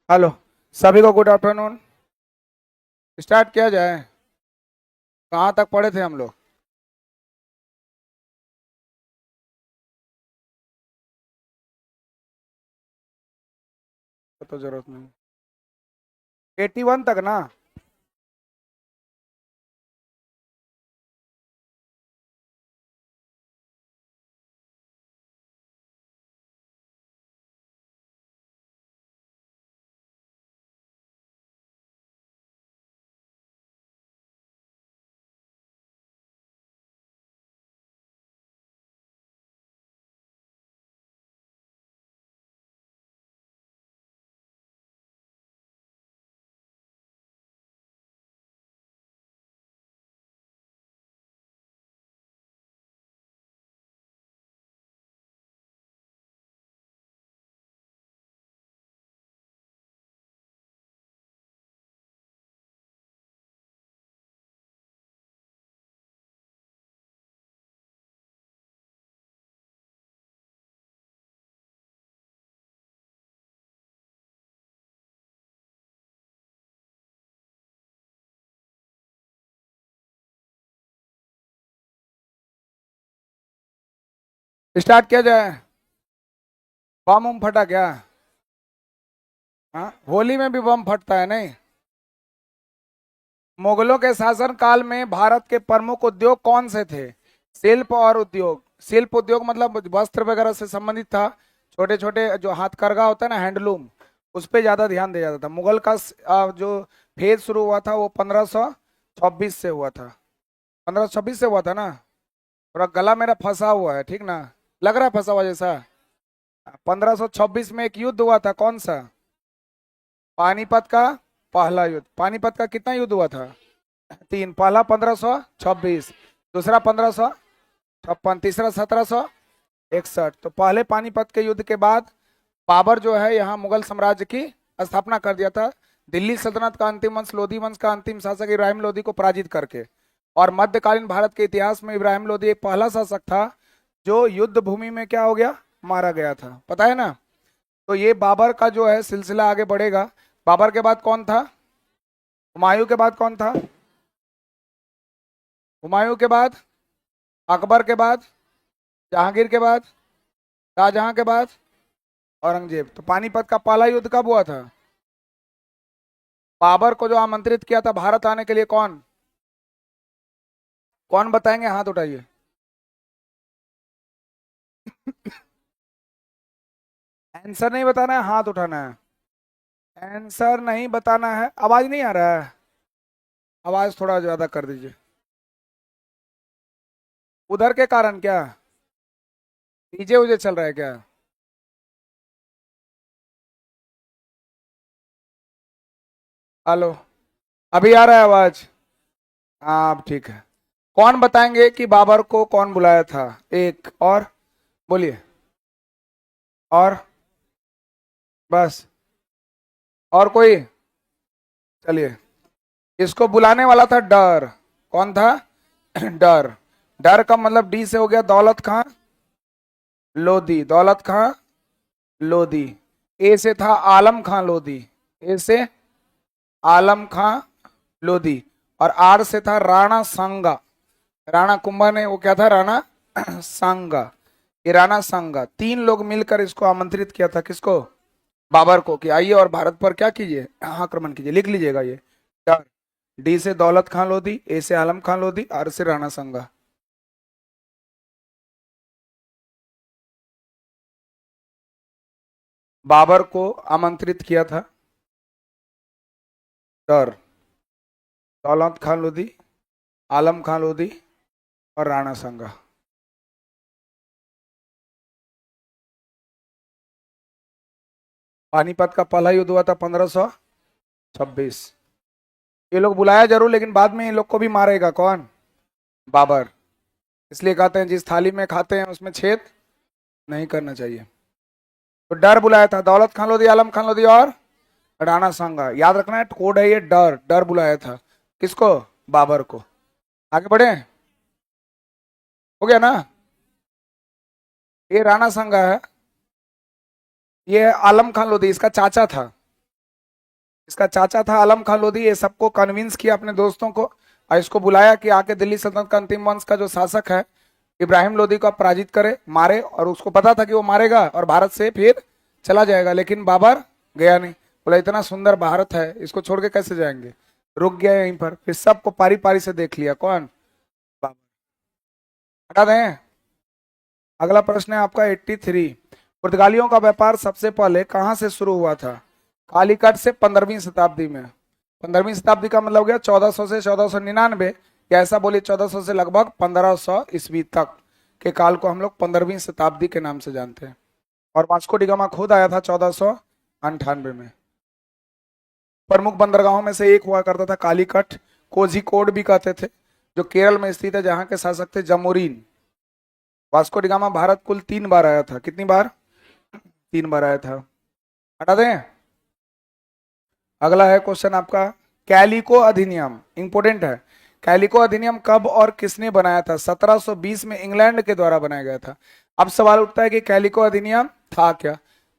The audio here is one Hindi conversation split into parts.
हेलो। सभी को गुड आफ्टरनून। स्टार्ट किया जाए। कहाँ तक पढ़े थे हम लोग? तो जरूरत नहीं। 81 तक ना? स्टार्ट किया जाए। बम उम फटा क्या? हाँ, होली में भी बम फटता है नहीं? मुगलों के शासन काल में भारत के प्रमुख उद्योग कौन से थे? शिल्प और उद्योग। शिल्प उद्योग मतलब वस्त्र वगैरह से संबंधित था। छोटे छोटे जो हाथकरघा होता है ना, हैंडलूम, उस पे ज्यादा ध्यान दिया जाता था। मुगल का जो फेज शुरू हुआ था वो 1526 से हुआ था। 1526 से हुआ था ना? थोड़ा गला मेरा फंसा हुआ है, ठीक ना? लग रहा है फंसा हुआ जैसा। 1526 में एक युद्ध हुआ था, कौन सा? पानीपत का पहला युद्ध। पानीपत का कितना युद्ध हुआ था? तीन। पहला 1526, दूसरा 1556, तीसरा 1761। तो पहले पानीपत के युद्ध के बाद बाबर जो है यहाँ मुगल साम्राज्य की स्थापना कर दिया था। दिल्ली सल्तनत का अंतिम वंश लोधी वंश का अंतिम शासक इब्राहिम लोधी को पराजित करके। और मध्यकालीन भारत के इतिहास में इब्राहिम लोधी एक पहला शासक था जो युद्ध भूमि में क्या हो गया, मारा गया था, पता है ना? तो ये बाबर का जो है सिलसिला आगे बढ़ेगा। बाबर के बाद कौन था? हुमायूं के बाद कौन था? हुमायूं के बाद अकबर के बाद जहांगीर के बाद शाहजहां के बाद औरंगजेब। तो पानीपत का पहला युद्ध कब हुआ था? बाबर को जो आमंत्रित किया था भारत आने के लिए, कौन? कौन बताएंगे? हाथ उठाइए। आंसर नहीं बताना है, हाथ उठाना है। आंसर नहीं बताना है। आवाज नहीं आ रहा है? आवाज थोड़ा ज्यादा कर दीजिए। उधर के कारण क्या? डीजे उजे चल रहा है क्या? हेलो। अभी आ रहा है आवाज? हाँ, अब ठीक है। कौन बताएंगे कि बाबर को कौन बुलाया था? एक और बोलिए। और बस? और कोई? चलिए। इसको बुलाने वाला था डर। कौन था? डर। डर का मतलब डी से हो गया दौलत खां लोधी। दौलत खां लोधी। ए से था आलम खां लोधी। ए से आलम खां लोधी। और आर से था राणा सांगा। राणा कुंभा ने वो क्या था, राणा सांगा। ये राणा सांगा तीन लोग मिलकर इसको आमंत्रित किया था, किसको? बाबर को, कि आइए और भारत पर क्या कीजिए, आक्रमण कीजिए। लिख लीजिएगा ये। डर। डी से दौलत खां लोधी, ए से आलम खां लोधी, आर से राणा सांगा। बाबर को आमंत्रित किया था डर, दौलत खां लोधी, आलम खां लोधी और राणा सांगा। पानीपत का पहला युद्ध हुआ था 1526। ये लोग बुलाया जरूर, लेकिन बाद में ये लोग को भी मारेगा कौन? बाबर। इसलिए कहते हैं जिस थाली में खाते हैं उसमें छेद नहीं करना चाहिए। तो डर बुलाया था, दौलत खान लोधी, आलम खान लोधी और राणा सांगा। याद रखना है, कोड है ये, डर। डर बुलाया था किसको? बाबर को। आगे बढ़े? हो गया ना? ये राणा सांगा है। ये आलम खान लोधी इसका चाचा था। इसका चाचा था आलम खान लोधी। ये सबको कन्विंस किया अपने दोस्तों को और इसको बुलाया कि आके दिल्ली सल्तनत का अंतिम वंश का जो शासक है इब्राहिम लोधी को पराजित करे, मारे। और उसको पता था कि वो मारेगा और भारत से फिर चला जाएगा, लेकिन बाबर गया नहीं। बोला इतना सुंदर भारत है, इसको छोड़ के कैसे जाएंगे। रुक गया यहीं पर। फिर सबको पारी पारी से देख लिया। कौन? बाबर। हटा दें। अगला प्रश्न है आपका 83। पुर्तगालियों का व्यापार सबसे पहले कहां से शुरू हुआ था? कालीकट से 15वीं शताब्दी में। 15वीं शताब्दी का मतलब हो गया 1400 से 1499, या ऐसा बोलिए 1400 से लगभग 1500 ईस्वी तक के काल को हम लोग 15वीं शताब्दी के नाम से जानते हैं। और वास्को डी गामा खुद आया था 1498 में। प्रमुख बंदरगाहों में से एक हुआ करता था कालीकट, कोझिकोड भी कहते थे, जो केरल में स्थित है, जहां के शासक थे जमोरीन। वास्को डी गामा भारत कुल 3 बार आया था। कितनी बार? 3 बार आया था। हटा दें। अगला है क्वेश्चन आपका कैलिको अधिनियम, इंपोर्टेंट है। कैलिको अधिनियम कब और किसने बनाया था? 1720 में इंग्लैंड के द्वारा बनाया गया था। अब सवाल उठता है कि कैलिको अधिनियम था क्या?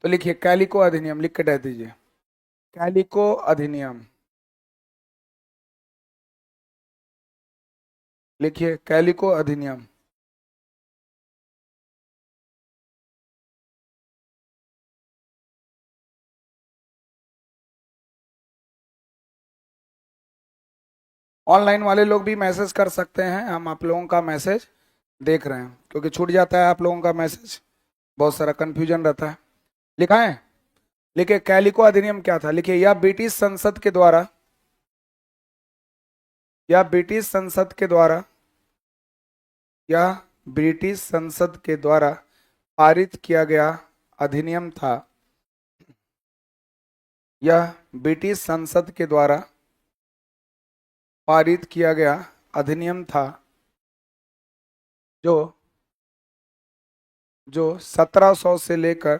तो लिखिए कैलिको अधिनियम, लिख के दे दीजिए कैलिको अधिनियम। लिखिए कैलिको अधिनियम। ऑनलाइन वाले लोग भी मैसेज कर सकते हैं, हम आप लोगों का मैसेज देख रहे हैं, क्योंकि छूट जाता है आप लोगों का मैसेज, बहुत सारा कंफ्यूजन रहता है। लिखा है? लिखिए कैलिको अधिनियम क्या था। लिखिए यह ब्रिटिश संसद के द्वारा, यह ब्रिटिश संसद के द्वारा, यह ब्रिटिश संसद के द्वारा पारित किया गया अधिनियम था। यह ब्रिटिश संसद के द्वारा पारित किया गया अधिनियम था जो जो 1700 से लेकर,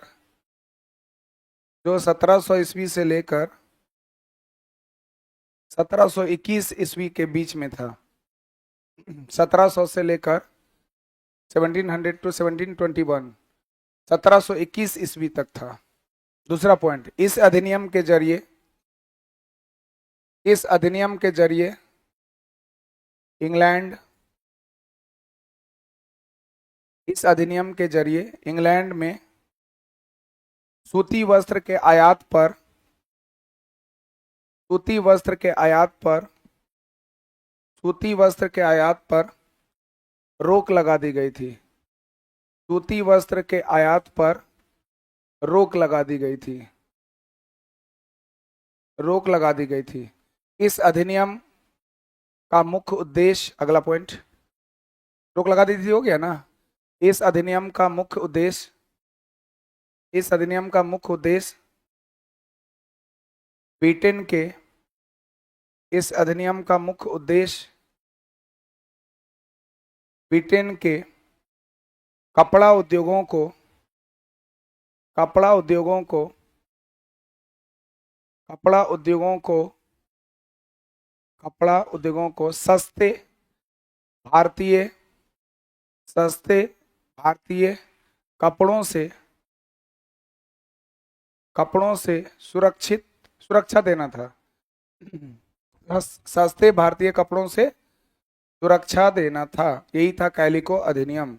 जो 1700 ईस्वी से लेकर 1721 ईस्वी के बीच में था। 1700 से लेकर 1700 टू 1721, 1721 ईस्वी तक था। दूसरा पॉइंट, इस अधिनियम के जरिए, इस अधिनियम के जरिए इंग्लैंड, इस अधिनियम के जरिए इंग्लैंड में सूती वस्त्र के आयात पर, सूती वस्त्र के आयात पर, सूती वस्त्र के आयात पर रोक लगा दी गई थी। सूती वस्त्र के आयात पर रोक लगा दी गई थी, रोक लगा दी गई थी। इस अधिनियम का मुख्य उद्देश्य, अगला पॉइंट, रोक लगा दी थी हो गया ना। इस अधिनियम का मुख्य उद्देश्य, इस अधिनियम का मुख्य उद्देश्य ब्रिटेन के, इस अधिनियम का मुख्य उद्देश्य ब्रिटेन के कपड़ा उद्योगों को, कपड़ा उद्योगों को, कपड़ा उद्योगों को, कपड़ा उद्योगों को सस्ते भारतीय, सस्ते भारतीय कपड़ों से, कपड़ों से सुरक्षित, सुरक्षा देना था। सस्ते भारतीय कपड़ों से सुरक्षा देना था, यही था कैलिको अधिनियम।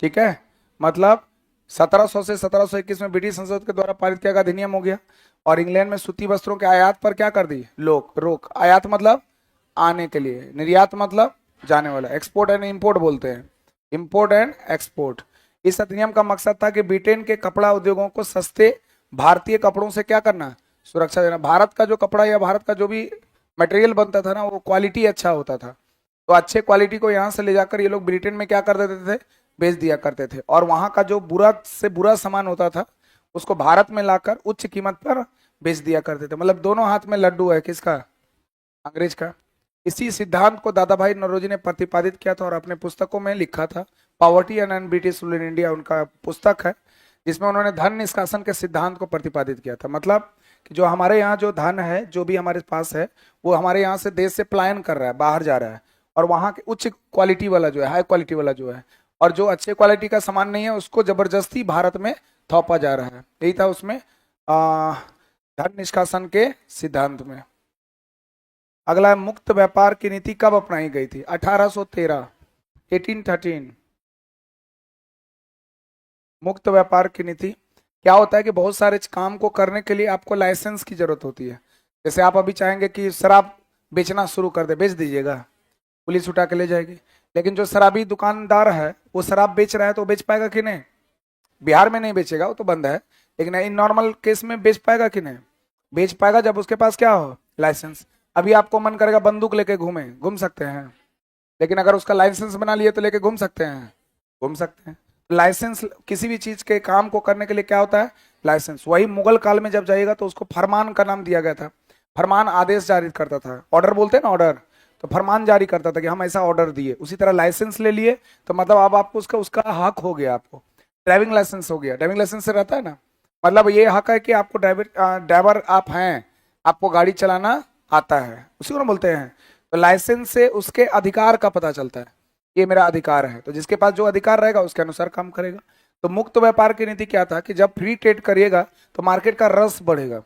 ठीक है, मतलब 1700 से 1721 में ब्रिटिश संसद के द्वारा पारित किया गया अधिनियम हो गया, और इंग्लैंड में सूती वस्त्रों के आयात पर क्या कर दी? रोक। आयात मतलब आने के लिए, निर्यात मतलब जाने वाला, एक्सपोर्ट एंड इंपोर्ट बोलते हैं, इंपोर्ट एंड एक्सपोर्ट। इस अधिनियम का मकसद था कि ब्रिटेन के कपड़ा उद्योगों को सस्ते भारतीय कपड़ों से क्या करना? सुरक्षा देना। भारत का जो कपड़ा या भारत का जो भी मटेरियल बनता था ना, वो क्वालिटी अच्छा होता था, तो अच्छे क्वालिटी को यहाँ से ले जाकर ये लोग ब्रिटेन में क्या कर देते थे? बेच दिया करते थे। और वहां का जो बुरा से बुरा सामान होता था उसको भारत में लाकर उच्च कीमत पर बेच दिया करते थे। मतलब दोनों हाथ में लड्डू है, किसका? अंग्रेज का। इसी सिद्धांत को दादा भाई नौरोजी ने प्रतिपादित किया था और अपने पुस्तकों में लिखा था। Poverty and British rule in India उनका पुस्तक है, जिसमें उन्होंने धन निष्कासन के सिद्धांत को प्रतिपादित किया था। मतलब कि जो हमारे यहाँ जो धन है, जो भी हमारे पास है, वो हमारे यहाँ से देश से पलायन कर रहा है, बाहर जा रहा है, और वहाँ के उच्च क्वालिटी वाला जो है, हाई क्वालिटी वाला जो है, और जो अच्छे क्वालिटी का सामान नहीं है उसको जबरदस्ती भारत में थोपा जा रहा है। यही था उसमें धन निष्कासन के सिद्धांत में। अगला है मुक्त व्यापार की नीति कब अपनाई गई थी? 1813, 1813। मुक्त व्यापार की नीति क्या होता है कि बहुत सारे काम को करने के लिए आपको लाइसेंस की जरूरत होती है। जैसे आप अभी चाहेंगे कि शराब बेचना शुरू कर दे, बेच दीजिएगा, पुलिस उठा के ले जाएगी। लेकिन जो शराबी दुकानदार है वो शराब बेच रहा है तो बेच पाएगा कि नहीं? बिहार में नहीं बेचेगा, वो तो बंद है, लेकिन इन नॉर्मल केस में बेच पाएगा कि नहीं? बेच पाएगा जब उसके पास क्या हो? लाइसेंस। अभी आपको मन करेगा बंदूक लेके घूम सकते हैं, लेकिन अगर उसका लाइसेंस बना लिए तो लेके घूम सकते हैं? घूम सकते हैं। लाइसेंस किसी भी चीज के काम को करने के लिए क्या होता है? लाइसेंस। वही मुगल काल में जब जाइएगा तो उसको फरमान का नाम दिया गया था। फरमान आदेश जारी करता था, ऑर्डर बोलते हैं ना, ऑर्डर। तो फरमान जारी करता था कि हम ऐसा ऑर्डर दिए। उसी तरह लाइसेंस ले लिए तो मतलब अब आपको उसका उसका हक हो गया। आपको ड्राइविंग लाइसेंस हो गया, ड्राइविंग लाइसेंस से रहता है ना, मतलब ये हक है कि आपको ड्राइवर आप हैं, आपको गाड़ी चलाना आता है, उसी को ना बोलते हैं। तो लाइसेंस से उसके अधिकार का पता चलता है, ये मेरा अधिकार है। तो जिसके पास जो अधिकार रहेगा उसके अनुसार काम करेगा। तो मुक्त व्यापार की नीति क्या था कि जब फ्री ट्रेड करिएगा तो मार्केट का रस बढ़ेगा।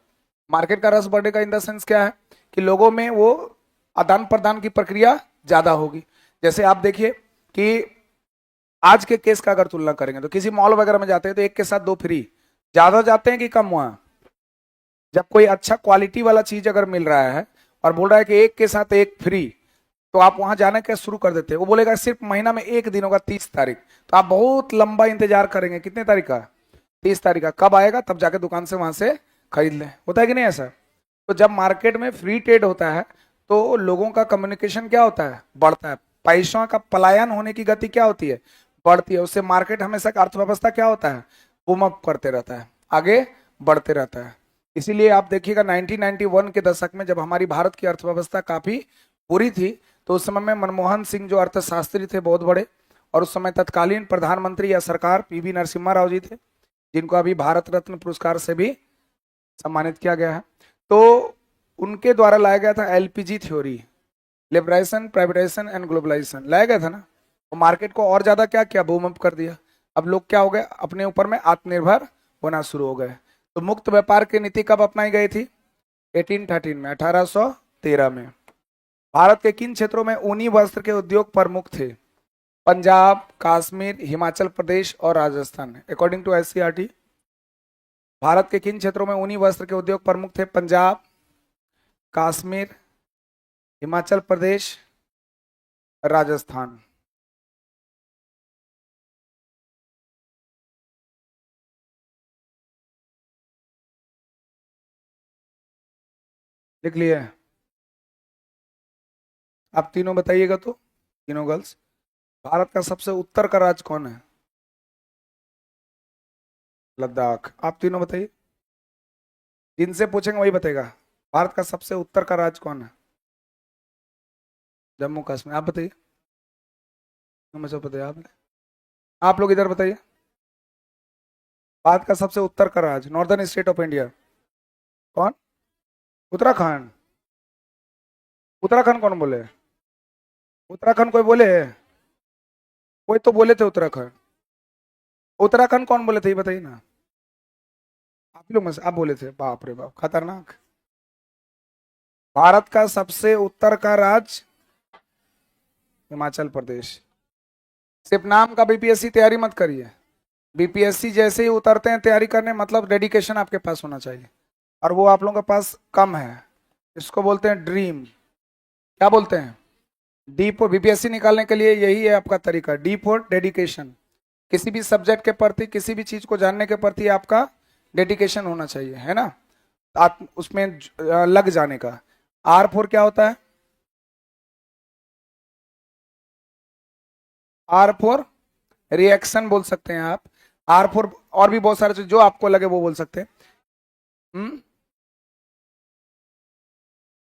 मार्केट का रस बढ़ेगा इन द सेंस क्या है कि लोगों में वो आदान प्रदान की प्रक्रिया ज्यादा होगी। जैसे आप देखिए कि आज के केस का अगर तुलना करेंगे तो किसी मॉल वगैरह में जाते हैं तो एक के साथ दो फ्री, ज्यादा जाते हैं कि कम? वहां जब कोई अच्छा क्वालिटी वाला चीज अगर मिल रहा है और बोल रहा है कि एक के साथ एक फ्री, तो आप वहां जाने का शुरू कर देते हैं। वो बोलेगा सिर्फ महीना में एक दिन होगा, 30 तारीख, तो आप बहुत लंबा इंतजार करेंगे। कितने तारीख का? 30 तारीख का। कब आएगा? तब जाके दुकान से वहां से खरीद लें। होता है कि नहीं ऐसा? तो जब मार्केट में फ्री ट्रेड होता है तो लोगों का कम्युनिकेशन क्या होता है? बढ़ता है। पैसों का पलायन होने की गति क्या होती है? बढ़ती है। उससे मार्केट हमेशा अर्थव्यवस्था क्या होता है? बूम अप करते रहता है, आगे बढ़ते रहता है। इसीलिए आप देखिएगा 1991 के दशक में जब हमारी भारत की अर्थव्यवस्था काफी बुरी थी तो उस समय में मनमोहन सिंह जो अर्थशास्त्री थे बहुत बड़े, और उस समय तत्कालीन प्रधानमंत्री या सरकार पीवी नरसिम्हा राव जी थे, जिनको अभी भारत रत्न पुरस्कार से भी सम्मानित किया गया है। तो उनके द्वारा लाया गया था LPG theory, liberation privatisation and globalisation लाया गया था ना। वो मार्केट को और ज्यादा क्या किया? बूम अप कर दिया। अब लोग क्या हो गए? अपने ऊपर में आत्मनिर्भर होना शुरू हो गए। तो मुक्त व्यापार की नीति कब अपनाई गई थी? 1813 में, 1813 में। भारत के किन क्षेत्रों में ऊनी वस्त्र के उद्योग प्रमुख थे? पंजाब, कश्मीर, हिमाचल प्रदेश और Rajasthan. According to SCERT Bharat के किन क्षेत्रों में ऊनी वस्त्र के उद्योग प्रमुख थे? पंजाब, कश्मीर, हिमाचल प्रदेश, राजस्थान। लिख लिए? आप तीनों बताइएगा तो, तीनों गर्ल्स। भारत का सबसे उत्तर का राज्य कौन है? लद्दाख। आप तीनों बताइए, जिनसे पूछेंगे वही बताएगा। भारत का सबसे उत्तर का राज्य कौन है? जम्मू कश्मीर। आप बताइए, मुझे बताइए आपने। आप लोग इधर बताइए, भारत का सबसे उत्तर का राज्य, नॉर्दर्न स्टेट ऑफ इंडिया कौन? उत्तराखंड। उत्तराखंड कौन बोले? उत्तराखंड कोई बोले? कोई तो बोले थे उत्तराखंड। उत्तराखंड कौन बोले थे ये बताइए ना। आप ही लोग में से आप बोले थे? बाप रे बाप, खतरनाक। भारत का सबसे उत्तर का राज्य हिमाचल प्रदेश। सिर्फ नाम का बीपीएससी तैयारी मत करिए। बीपीएससी जैसे ही उतरते हैं तैयारी करने, मतलब डेडिकेशन आपके पास होना चाहिए, और वो आप लोगों के पास कम है। इसको बोलते हैं ड्रीम। क्या बोलते हैं? डी फॉर बीपीएससी निकालने के लिए यही है आपका तरीका, डी फॉर डेडिकेशन। किसी भी सब्जेक्ट के प्रति, किसी भी चीज को जानने के प्रति आपका डेडिकेशन होना चाहिए, है ना? आप उसमें लग जाने का। आर फोर क्या होता है? आर फोर रिएक्शन बोल सकते हैं आप। आर फोर और भी बहुत सारे चीज जो आपको लगे वो बोल सकते हैं।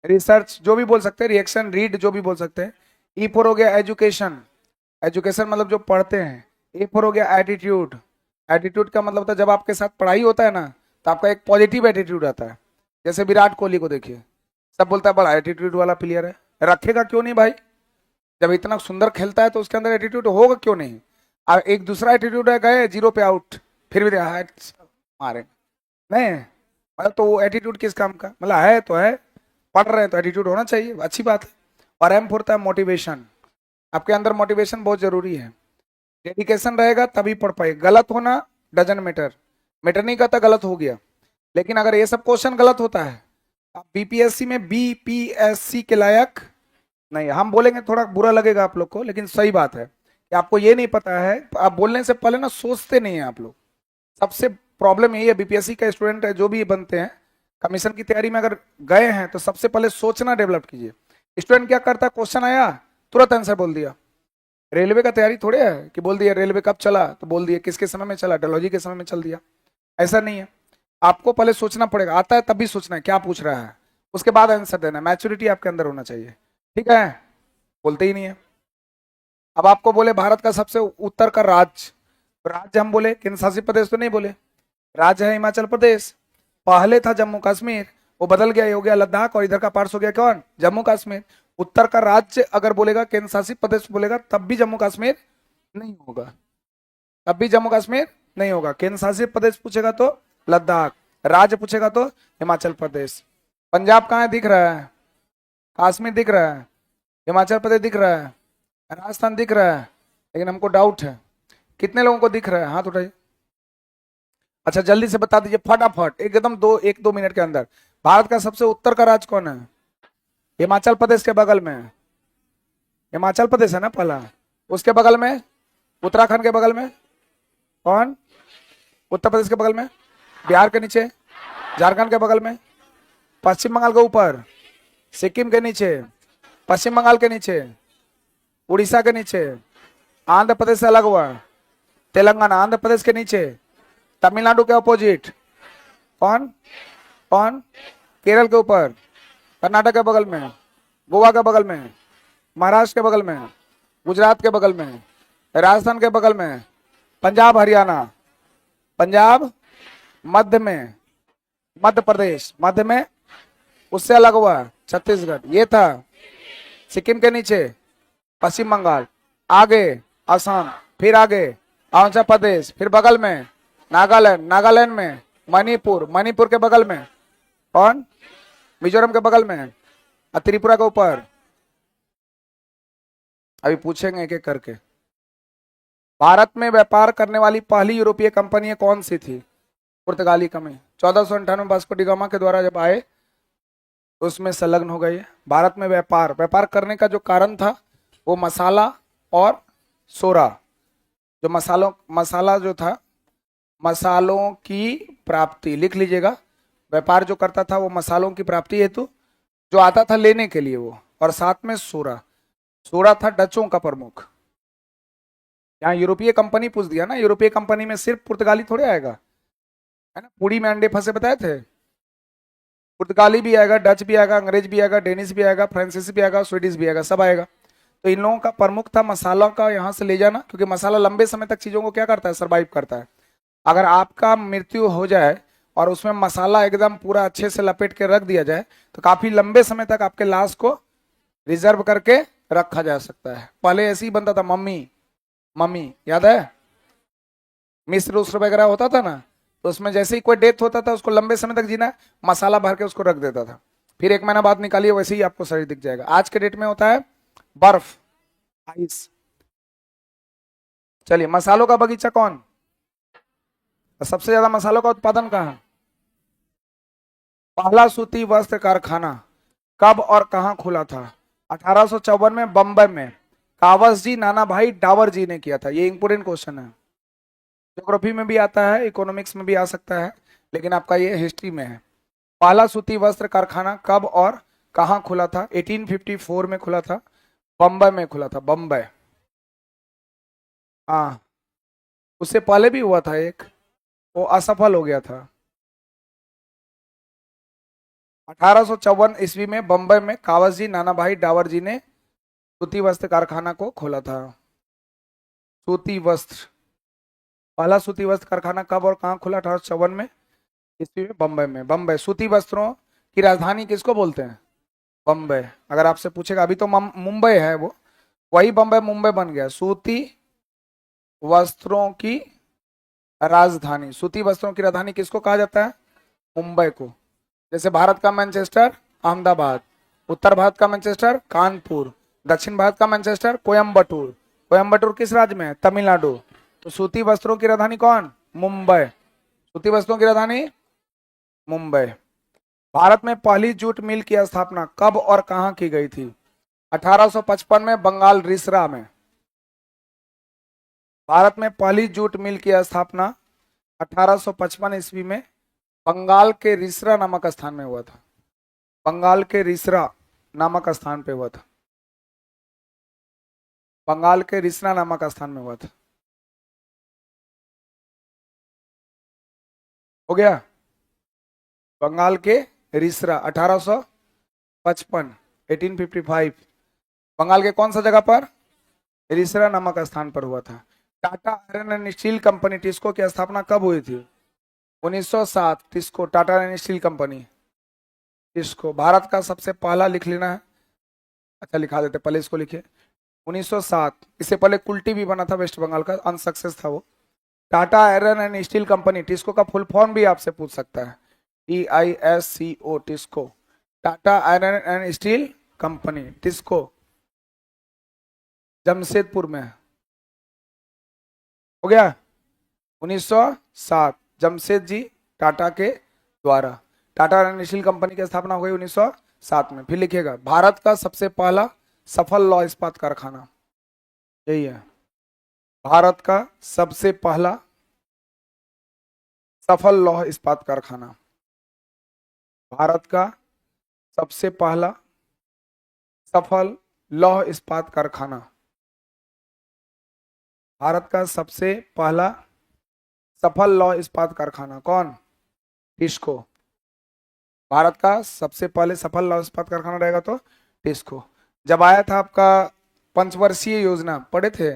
रिसर्च जो भी बोल सकते हैं, रिएक्शन, रीड जो भी बोल सकते हैं। ई फोर हो गया एजुकेशन, एजुकेशन मतलब जो पढ़ते हैं। ए फोर हो गया एटीट्यूड, एटीट्यूड का मतलब होता है जब आपके साथ पढ़ाई होता है ना तो आपका एक पॉजिटिव एटीट्यूड आता है। जैसे विराट कोहली को देखिए, सब बोलता है बड़ा एटीट्यूड वाला प्लेयर है, रखेगा क्यों नहीं भाई? जब इतना सुंदर खेलता है तो उसके अंदर एटीट्यूड होगा क्यों नहीं? और एक दूसरा एटीट्यूड है, गए जीरो पे आउट, फिर भी मारे नहीं। मतलब तो वो एटीट्यूड किस काम का, मतलब है तो है, पढ़ रहे हैं तो एटीट्यूड होना चाहिए, अच्छी बात है। और एम फोर था मोटिवेशन, आपके अंदर मोटिवेशन बहुत जरूरी है, डेडिकेशन रहेगा तभी पढ़ पाए। गलत होना डजन मैटर, मैटर नहीं करता गलत हो गया, लेकिन अगर ये सब क्वेश्चन गलत होता है, आप बीपीएससी में बीपीएससी के लायक नहीं। हम बोलेंगे थोड़ा बुरा लगेगा आप लोग को, लेकिन सही बात है कि आपको ये नहीं पता है, आप बोलने से पहले ना सोचते नहीं है आप लोग। सबसे प्रॉब्लम यही है, बीपीएससी का स्टूडेंट है जो भी बनते हैं, कमीशन की तैयारी में अगर गए हैं तो सबसे पहले सोचना डेवलप कीजिए। स्टूडेंट क्या करता है, क्वेश्चन आया तुरंत आंसर बोल दिया। रेलवे का तैयारी थोड़े है कि बोल दिया रेलवे कब चला तो बोल दिया किसके समय में चला, डलहौजी के समय में चल दिया। ऐसा नहीं है, आपको पहले सोचना पड़ेगा, आता है तभी सोचना है क्या पूछ रहा है, उसके बाद आंसर देना है। मैच्योरिटी आपके अंदर होना चाहिए, ठीक है। बोलते ही नहीं है। अब आपको बोले भारत का सबसे उत्तर का राज्य, तो राज्य हम बोले केंद्र शासित प्रदेश तो नहीं बोले, राज्य है हिमाचल प्रदेश। पहले था जम्मू कश्मीर, वो बदल गया, ये हो गया लद्दाख, और इधर का पार्ट्स हो गया कौन, जम्मू कश्मीर। उत्तर का राज्य अगर बोलेगा, केंद्र शासित प्रदेश बोलेगा, तब भी जम्मू कश्मीर नहीं होगा, तब भी जम्मू कश्मीर नहीं होगा। केंद्र शासित प्रदेश पूछेगा तो लद्दाख, राज्य पूछेगा तो हिमाचल प्रदेश। पंजाब कहाँ है दिख रहा है, कश्मीर दिख रहा है, हिमाचल प्रदेश दिख रहा है, राजस्थान दिख रहा है, लेकिन हमको डाउट है कितने लोगों को दिख रहा है, हाथ उठाइए। अच्छा जल्दी से बता दीजिए फटाफट, एकदम एक दो मिनट के अंदर। भारत का सबसे उत्तर का राज्य कौन है, हिमाचल प्रदेश के बगल में, हिमाचल प्रदेश है ना पहला, उसके बगल में उत्तराखंड के बगल में कौन, उत्तर प्रदेश के बगल में, बिहार के नीचे, झारखंड के बगल में, पश्चिम बंगाल के ऊपर, सिक्किम के नीचे, पश्चिम बंगाल के नीचे, उड़ीसा के नीचे, आंध्र प्रदेश से अलग हुआ, तेलंगाना आंध्र प्रदेश के नीचे, तमिलनाडु के अपोजिट कौन, कौन, केरल के ऊपर, कर्नाटक के बगल में, गोवा के बगल में, महाराष्ट्र के बगल में, गुजरात के बगल में, राजस्थान के बगल में, पंजाब हरियाणा, पंजाब मध्य में, मध्य प्रदेश मध्य में, उससे अलग हुआ छत्तीसगढ़, ये था सिक्किम के नीचे पश्चिम बंगाल, आगे असम, फिर आगे अरुणाचल प्रदेश, फिर बगल में नागालैंड, नागालैंड में मणिपुर, मणिपुर के बगल में कौन, मिजोरम के बगल में, और त्रिपुरा के ऊपर। अभी पूछेंगे एक एक करके। भारत में व्यापार करने वाली पहली यूरोपीय कंपनी कौन सी थी, पुर्तगाली कंपनी। 1498 वास्को डी गामा के द्वारा जब आए तो उसमें संलग्न हो गई। भारत में व्यापार व्यापार करने का जो कारण था वो मसाला और सोरा, जो मसाला जो था, मसालों की प्राप्ति, लिख लीजिएगा। व्यापार जो करता था वो मसालों की प्राप्ति हेतु, जो आता था लेने के लिए वो, और साथ में सोरा, सोरा था डचों का प्रमुख। यहाँ यूरोपीय कंपनी पूछ दिया ना, यूरोपीय कंपनी में सिर्फ पुर्तगाली थोड़े आएगा, है ना, पूरी में अंडे फंसे बताए थे। पुर्तगाली भी आएगा, डच भी आएगा, अंग्रेज भी आएगा, डेनिश भी आएगा, फ्रांसीसी भी आएगा, स्वीडिश भी आएगा, सब आएगा। तो इन लोगों का प्रमुख था मसालों का यहाँ से ले जाना, क्योंकि मसाला लंबे समय तक चीजों को क्या करता है, सर्वाइव करता है। अगर आपका मृत्यु हो जाए और उसमें मसाला एकदम पूरा अच्छे से लपेट के रख दिया जाए तो काफी लंबे समय तक आपके लाश को रिजर्व करके रखा जा सकता है। पहले ऐसे ही बनता था, मम्मी मम्मी याद है, मिस्र उस्र वगैरह होता था ना, तो उसमें जैसे ही कोई डेथ होता था उसको लंबे समय तक जीना, मसाला भर के उसको रख देता था, फिर एक महीना बाद निकालिए वैसे ही आपको शरीर दिख जाएगा। आज के डेट में होता है बर्फ, आइस। चलिए, मसालों का बगीचा कौन, सबसे ज्यादा मसालों का उत्पादन कहाँ। पहला सूती वस्त्र कारखाना कब और कहाँ खुला था, 1854 में बंबई में कावस जी नाना भाई डावर जी ने किया था। ये इंपोर्टेंट क्वेश्चन है, ज्योग्राफी में भी आता है, इकोनॉमिक्स में भी आ सकता है, लेकिन आपका ये हिस्ट्री में है। पहला सूती वस्त्र कारखाना कब और कहाँ खुला था, 1854 में खुला था, बंबई में खुला था, बंबई। हाँ, उससे पहले भी हुआ था एक, वो असफल हो गया था। 1854 ईस्वी में बंबई में कावस जी नाना भाई डावर जी ने सूती वस्त्र कारखाना को खोला था। सूती वस्त्र, पहला सूती वस्त्र कारखाना कब और कहाँ खुला, 1854 में ईस्वी में बंबई में। बंबई सूती वस्त्रों की राजधानी किसको बोलते हैं, बंबई। अगर आपसे पूछेगा, अभी तो मुंबई है वो, वही बंबई मुंबई बन गया। सूती वस्त्रों की राजधानी, सूती वस्त्रों की राजधानी किसको कहा जाता है, मुंबई को। जैसे भारत का मैनचेस्टर अहमदाबाद, उत्तर भारत का मैनचेस्टर कानपुर, दक्षिण भारत का मैनचेस्टर कोयम्बटूर। कोयम्बटूर किस राज्य में है? तमिलनाडु। तो सूती वस्त्रों की राजधानी कौन? मुंबई। सूती वस्त्रों की राजधानी मुंबई। भारत में पहली जूट मिल की स्थापना कब और कहां की गई थी? 1855 में बंगाल रिसरा में। भारत में पहली जूट मिल की स्थापना 1855 ईस्वी में बंगाल के रिसरा नामक स्थान में हुआ था। बंगाल के रिसरा नामक स्थान पे हुआ था। बंगाल के रिसरा नामक स्थान में हुआ था। हो गया? बंगाल के रिसरा 1855, 1855। बंगाल के कौन सा जगह पर? रिसरा नामक स्थान पर हुआ था। Tata iron and steel company TISCO की स्थापना कब हुई थी? 1907। TISCO, Tata iron steel company TISCO. Bharat का सबसे पहला, लिख लेना है, अच्छा लिखा देते, पहले इसको लिखिए। 1907। इससे पहले कुल्टी भी बना था वेस्ट बंगाल का, अनसक्सेस था वो। Tata iron and steel company, TISCO का फुल फॉर्म भी आपसे पूछ सकता है, TISCO, TISCO. Tata iron and steel company TISCO Jamshedpur में है। हो गया? 1907 जमशेद जी टाटा के द्वारा टाटा आयरन स्टील कंपनी की स्थापना हो गई 1907 में। फिर लिखिएगा, भारत का सबसे पहला सफल लौह इस्पात कारखाना, यही है। भारत का सबसे पहला सफल लौह इस्पात कारखाना, भारत का सबसे पहला सफल लौह इस्पात कारखाना, भारत का सबसे पहला सफल लौह इस्पात कारखाना कौन? टिस्को। भारत का सबसे पहले सफल लौह इस्पात कारखाना रहेगा तो टिस्को। जब आया था आपका पंचवर्षीय योजना, पढ़े थे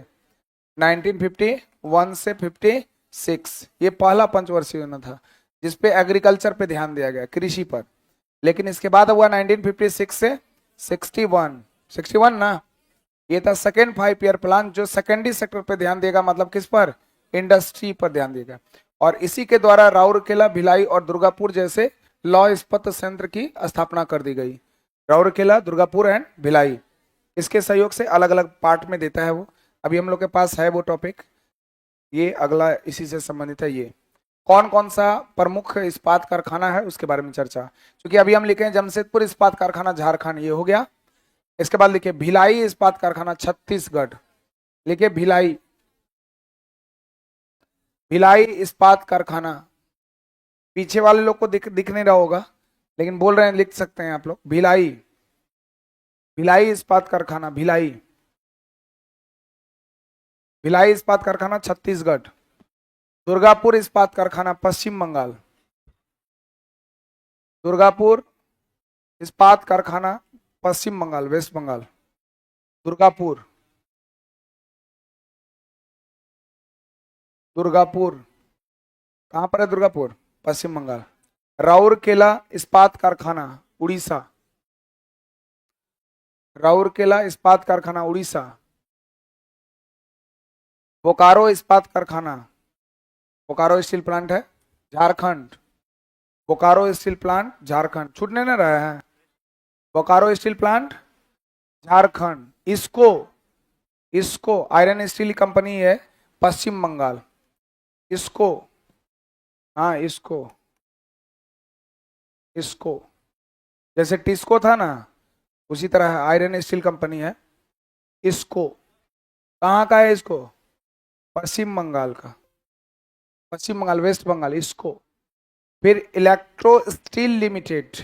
1951 से 56, ये पहला पंचवर्षीय योजना था जिसपे एग्रीकल्चर पे ध्यान दिया गया, कृषि पर। लेकिन इसके बाद हुआ 1956 से 61 ना, ये था सेकेंड 5 ईयर प्लान, जो सेकेंडरी सेक्टर पे ध्यान देगा, मतलब किस पर? इंडस्ट्री पर ध्यान देगा। और इसी के द्वारा राउरकेला, भिलाई और दुर्गापुर जैसे लौह इस्पात संयंत्र की स्थापना कर दी गई। राउरकेला, दुर्गापुर एंड भिलाई, इसके सहयोग से अलग अलग पार्ट में देता है वो। अभी हम लोग के पास है वो टॉपिक, ये अगला इसी से संबंधित है। ये कौन कौन सा प्रमुख इस्पात कारखाना है उसके बारे में चर्चा, क्योंकि अभी हम लिखे हैं जमशेदपुर इस्पात कारखाना झारखंड, ये हो गया। इसके बाद लिखिए भिलाई इस्पात कारखाना छत्तीसगढ़, लिखिए भिलाई, भिलाई इस्पात कारखाना। पीछे वाले लोग को दिख नहीं रहा होगा, लेकिन बोल रहे हैं, लिख सकते हैं आप लोग, भिलाई, भिलाई इस्पात कारखाना, भिलाई, भिलाई इस्पात कारखाना छत्तीसगढ़। दुर्गापुर इस्पात कारखाना पश्चिम बंगाल, दुर्गापुर इस्पात कारखाना पश्चिम बंगाल, वेस्ट बंगाल। दुर्गापुर, दुर्गापुर कहां पर है? दुर्गापुर पश्चिम बंगाल। राउरकेला इस्पात कारखाना उड़ीसा, राउरकेला इस्पात कारखाना उड़ीसा। बोकारो इस्पात कारखाना, बोकारो स्टील प्लांट है झारखंड, बोकारो स्टील प्लांट झारखंड, छूटने न रहा है। Bokaro steel plant Jharkhand. इसको, इसको आयरन स्टील कंपनी है पश्चिम बंगाल, इसको, हाँ इसको, इसको जैसे टिस्को था ना, उसी तरह आयरन स्टील कंपनी है। इसको कहाँ का है? इसको पश्चिम बंगाल का, पश्चिम बंगाल, वेस्ट बंगाल, इसको। फिर electro steel limited,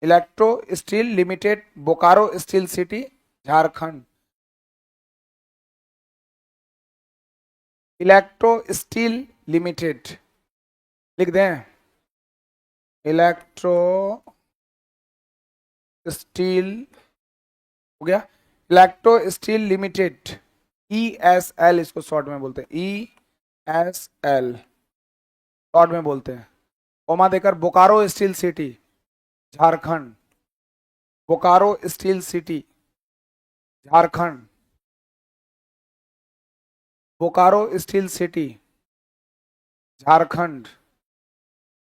electro steel limited Bokaro steel city Jharkhand, electro steel limited, लिख दें, इलेक्ट्रो स्टील, हो गया, इलेक्ट्रो स्टील लिमिटेड, ESL इसको शॉर्ट में बोलते हैं, ESL शॉर्ट में बोलते हैं, कोमा देकर Bokaro steel city Jharkhand, Bokaro steel city Jharkhand, Bokaro steel city Jharkhand,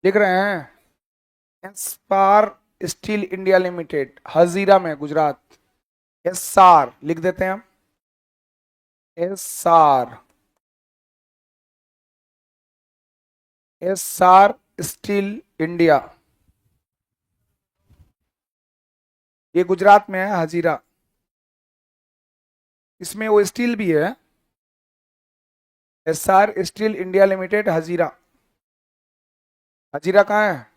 लिख रहे हैं। एस्पार स्टील इंडिया लिमिटेड, हजीरा में, गुजरात। एस्सार लिख देते हैं हम, एस्सार, एस्सार स्टील इंडिया, ये गुजरात में है, हजीरा। इसमें वो स्टील भी है, Essar steel India limited, Hazira. Hazira कहाँ है?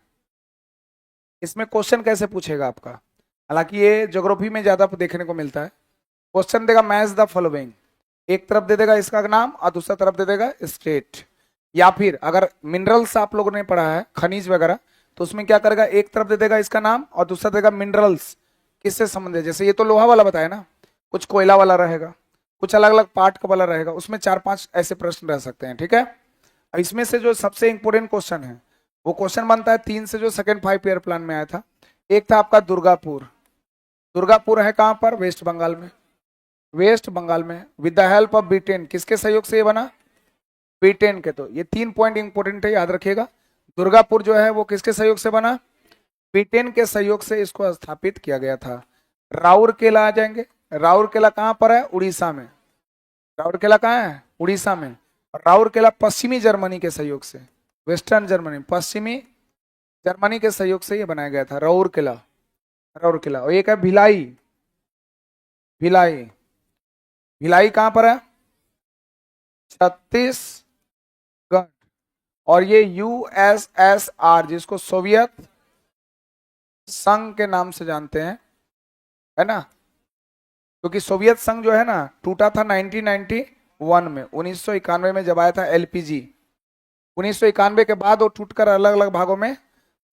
इसमें क्वेश्चन कैसे पूछेगा आपका? हालांकि ये ज्योग्राफी में ज्यादा देखने को मिलता है। क्वेश्चन देगा मैच द फॉलोइंग, एक तरफ दे देगा इसका नाम और दूसरा तरफ दे देगा स्टेट। या फिर अगर मिनरल्स आप लोगों ने पढ़ा है, खनिज वगैरह, तो उसमें क्या करेगा, एक तरफ दे देगा इसका नाम और दूसरा देगा मिनरल्स किससे संबंधित। जैसे ये तो लोहा वाला बताया ना, कुछ कोयला वाला रहेगा, कुछ अलग अलग पार्ट का वाला रहेगा, उसमें 4-5 ऐसे प्रश्न रह सकते हैं, ठीक है। अब इसमें से जो सबसे इंपॉर्टेंट क्वेश्चन है, वो क्वेश्चन बनता है 3 से, जो सेकंड 5 ईयर प्लान में आया था। एक था आपका दुर्गापुर। दुर्गापुर है कहां पर? वेस्ट बंगाल में, वेस्ट बंगाल में। With the help of Britain, किसके सहयोग से ये बना? ब्रिटेन के। तो ये 3 पॉइंट इंपॉर्टेंट है, याद रखिएगा। दुर्गापुर जो है वो किसके सहयोग से बना? ब्रिटेन के सहयोग से इसको स्थापित किया गया था। राउरकेला आ जाएंगे। राउरकेला कहां पर है? उड़ीसा में। राउरकेला कहां है? उड़ीसा में। और राउरकेला पश्चिमी जर्मनी के सहयोग से, वेस्टर्न जर्मनी, पश्चिमी जर्मनी के सहयोग से ये बनाया गया था, राउरकेला। राउरकेला। और एक है भिलाई। भिलाई, भिलाई कहां पर है? छत्तीसगढ़। और ये यूएसएसआर, जिसको सोवियत संघ के नाम से जानते हैं, है ना, क्योंकि सोवियत संघ जो है ना टूटा था 1991 में, 1991 में जब आया था एलपीजी। 1991 के बाद वो टूटकर अलग अलग भागों में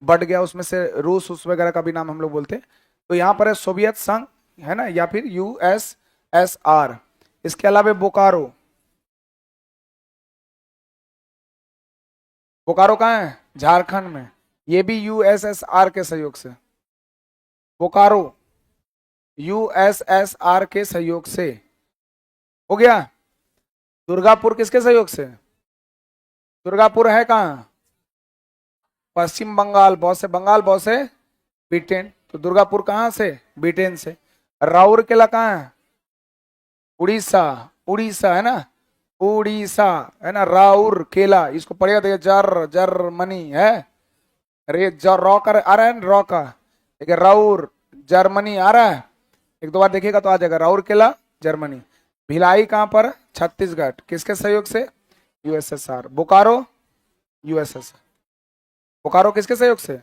बढ़ गया, उसमें से रूस उस वगैरह का भी नाम हम लोग बोलते हैं। तो यहाँ पर है सोवियत संघ, है ना, या फिर यूएसएसआर। इसके अलावा बोकारो। बोकारो कहाँ है? झारखंड में। ये भी यूएसएसआर के सहयोग से। बोकारो यूएसएसआर के सहयोग से हो गया। दुर्गापुर किसके सहयोग से? दुर्गापुर है कहाँ? पश्चिम बंगाल। बहुत से बंगाल, बहुत से ब्रिटेन। तो दुर्गापुर कहाँ से? ब्रिटेन से। राउरकेला कहाँ है? उड़ीसा। उड़ीसा है ना, उड़ीसा है ना, राउरकेला। इसको पढ़ेगा, देखिए, जर्मनी है। अरे जर रॉ कर आ रहा है ना, रॉ का, देखिए राउर जर्मनी आ रहा है, एक दो बार देखिएगा तो आ जाएगा, राउरकेला जर्मनी। भिलाई कहां पर? छत्तीसगढ़। किसके सहयोग से? यूएसएसआर। बोकारो यूएसएसआर। बोकारो किसके सहयोग से?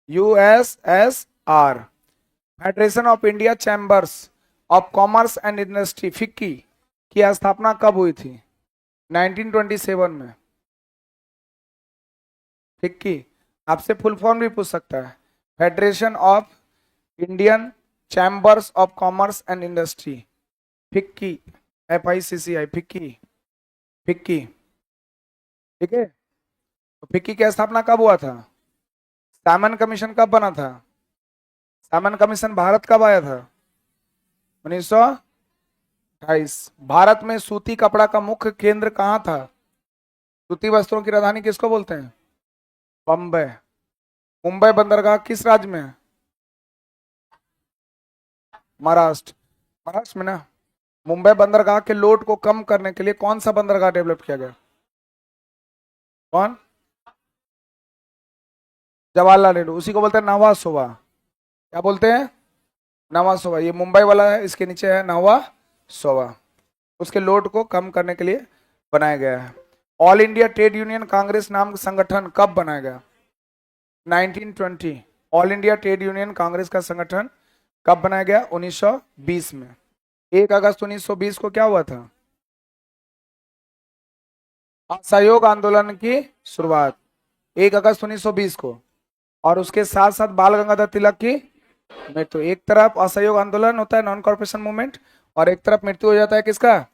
USSR. Federation of India chambers of commerce and industry, FICCI, की स्थापना कब हुई थी? 1927 में। फिक्की आपसे फुल फॉर्म भी पूछ सकता है, federation of Indian chambers of commerce and industry, FICCI, FICCI, FICCI, FICCI, ठीक है। तो फिक्की की स्थापना कब हुआ था? साइमन कमीशन कब बना था? साइमन कमीशन भारत कब आया था? 1928। भारत में सूती कपड़ा का मुख्य केंद्र कहाँ था? सूती वस्त्रों की राजधानी किसको बोलते हैं? बम्बई। मुंबई बंदरगाह किस राज्य में है? महाराष्ट्र। महाराष्ट्र में ना। मुंबई बंदरगाह के लोड को कम करने के लिए कौन सा बंदरगाह डेवलप किया गया? कौन? जवाहरलाल नेहरू। उसी को बोलते हैं नवा सोवा। क्या बोलते हैं? नवा सोवा। ये मुंबई वाला है, इसके नीचे है नवा सोवा। उसके लोड को कम करने के लिए बनाया गया है। All India trade union Congress नाम का संगठन कब बनाया गया? 1920। All India trade union Congress का संगठन कब बनाया गया? 1920 में। 1 अगस्त 1920 को क्या हुआ था? असहयोग आंदोलन की शुरुआत 1 अगस्त 1920 को। और उसके साथ साथ बाल गंगाधर तिलक की मृत्यु। एक तरफ असहयोग आंदोलन होता है, नॉन कॉर्पोरेशन मूवमेंट, और एक तरफ मृत्यु हो जाता है किसका?